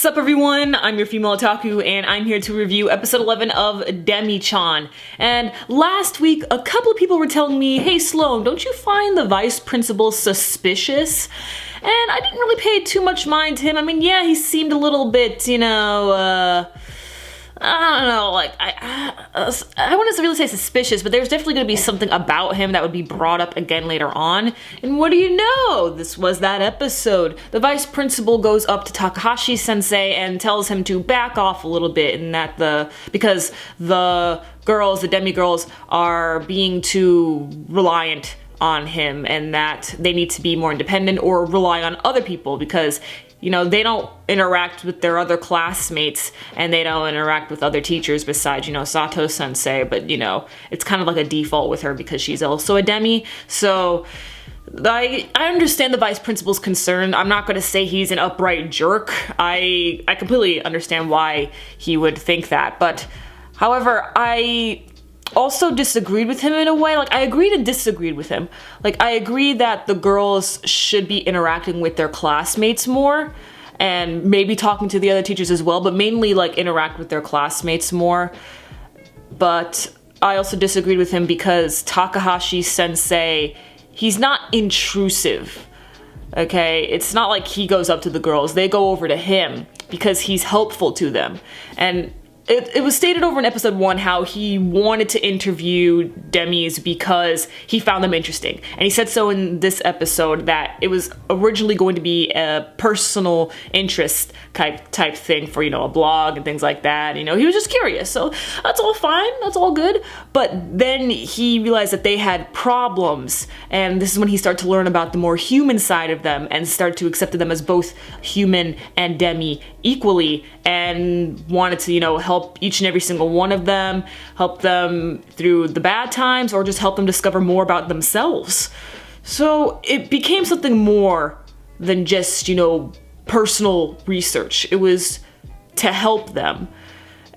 Sup everyone, I'm your female otaku and I'm here to review episode 11 of Demi-chan. And last week, a couple of people were telling me, hey Sloan, don't you find the vice principal suspicious? And I didn't really pay too much mind to him. I mean, yeah, he seemed a little bit, I don't know, like, I wouldn't really say suspicious, but there's definitely going to be something about him that would be brought up again later on. And what do you know? This was that episode. The vice principal goes up to Takahashi-sensei and tells him to back off a little bit, and that because the girls, the demi-girls, are being too reliant on him, and that they need to be more independent or rely on other people because they don't interact with their other classmates and they don't interact with other teachers besides, Sato-sensei, but, it's kind of like a default with her because she's also a demi. So I understand the vice principal's concern. I'm not going to say he's an upright jerk. I completely understand why he would think that. But, however, I also disagreed with him in a way. Like, I agreed and disagreed with him. Like, I agree that the girls should be interacting with their classmates more and maybe talking to the other teachers as well, but mainly, like, interact with their classmates more. But I also disagreed with him because Takahashi-sensei, he's not intrusive, okay? It's not like he goes up to the girls. They go over to him because he's helpful to them. And it was stated over in episode 1 how he wanted to interview demis because he found them interesting. And he said so in this episode that it was originally going to be a personal interest type thing for, a blog and things like that. He was just curious. So that's all fine. That's all good. But then he realized that they had problems. And this is when he started to learn about the more human side of them and started to accept them as both human and demi equally, and wanted to, help each and every single one of them, help them through the bad times, or just help them discover more about themselves. So it became something more than just, personal research. It was to help them.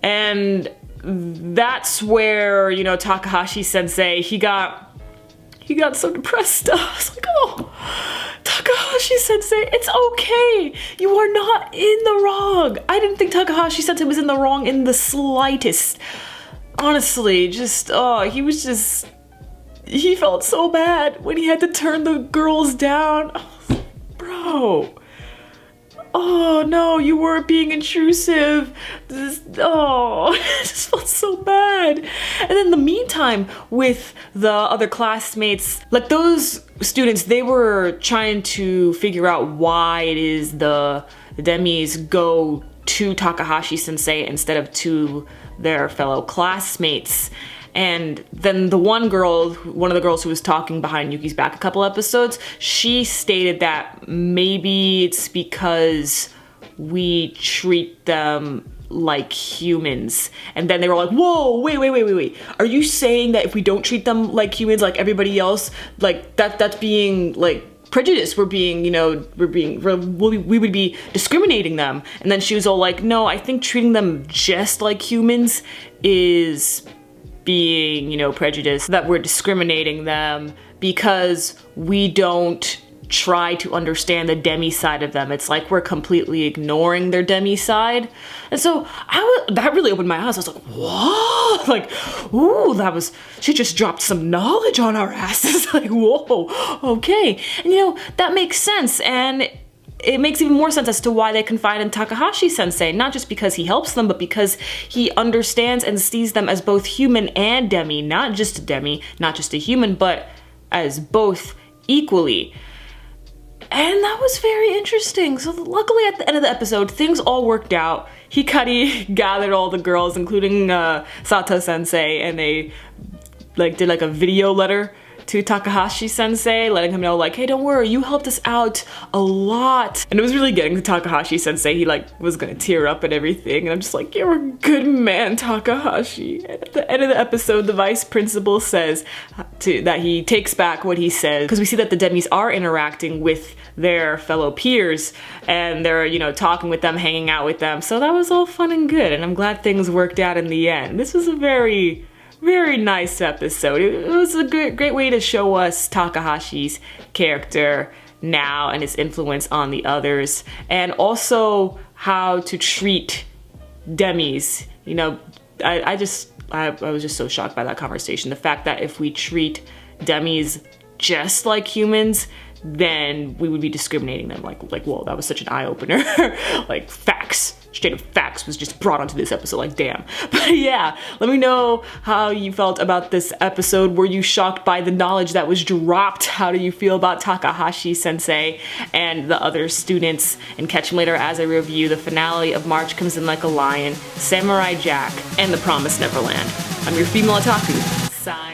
And that's where, Takahashi-sensei, he got so depressed. I was like, oh, Takahashi-sensei, it's okay. You are not in the wrong. I didn't think Takahashi-sensei was in the wrong in the slightest. Honestly, he felt so bad when he had to turn the girls down. Oh, bro. Oh no, you weren't being intrusive. I just felt so bad. And then in the meantime, with the other classmates, like those students, they were trying to figure out why it is the demis go to Takahashi-sensei instead of to their fellow classmates. And then the one of the girls who was talking behind Yuki's back a couple episodes, she stated that maybe it's because we treat them like humans. And then they were like, whoa, wait. Are you saying that if we don't treat them like humans, like everybody else, like that's being like prejudice? We would be discriminating them. And then she was all like, no, I think treating them just like humans is being, prejudiced, that we're discriminating them because we don't try to understand the demi side of them. It's like we're completely ignoring their demi side. And so that really opened my eyes. I was like, what? Like, ooh, she just dropped some knowledge on our asses. Like, whoa, okay. And that makes sense. And it makes even more sense as to why they confide in Takahashi-sensei, not just because he helps them, but because he understands and sees them as both human and demi, not just a demi, not just a human, but as both equally. And that was very interesting. So luckily at the end of the episode, things all worked out. Hikari gathered all the girls, including Sato-sensei, and they did a video letter to Takahashi-sensei, letting him know, like, hey, don't worry, you helped us out a lot. And it was really getting to Takahashi-sensei. He, was gonna tear up and everything. And I'm just like, you're a good man, Takahashi. And at the end of the episode, the vice principal says that he takes back what he said, because we see that the demis are interacting with their fellow peers, and they're, talking with them, hanging out with them. So that was all fun and good, and I'm glad things worked out in the end. This was a very nice episode. It was a great way to show us Takahashi's character now and his influence on the others, and also how to treat demis. You know, I was just so shocked by that conversation. The fact that if we treat demis just like humans, then we would be discriminating them. Like, whoa, that was such an eye-opener. Like, facts. Straight up facts was just brought onto this episode, like, damn. But yeah, let me know how you felt about this episode. Were you shocked by the knowledge that was dropped? How do you feel about Takahashi-sensei and the other students? And catch me later as I review the finale of March Comes in Like a Lion, Samurai Jack, and The Promised Neverland. I'm your female otaku. Sign.